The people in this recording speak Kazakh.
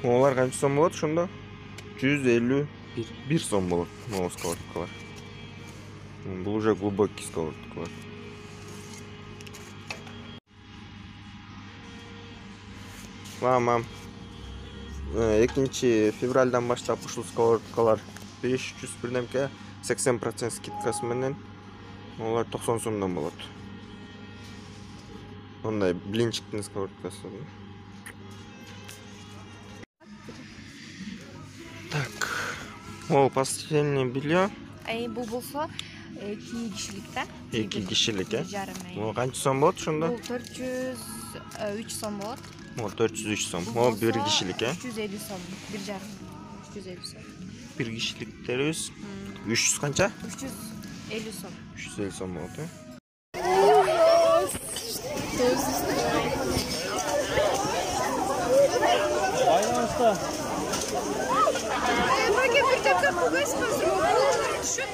Олар қанша сом болады шонда? 151 сом болады мына сковородкалар. Бұл уже глубокий сковородкалар. Мам. 2 февральдан баштап ушул сковородкалар 500 бирдемке 80% скидкасы менен олар 90 сомдон болот. Ондай блинчиктин сковородкасы. Так. Ол постельное белье. Бул болсо 2 кишилик да? 2 кишилик, э? 1,5. Ол канча сом болот ошондо? Бул 403 сом болот. Ол 403 сом. Ол 1 кишилик, э? 350 сом. 1,5. 350 сом. 1 кишиликтерибиз 300 канча? 350 сом. 350 сом болот, э? Байланышта. Пакет кітапқа қойғайсыз ба? Олар түшіп.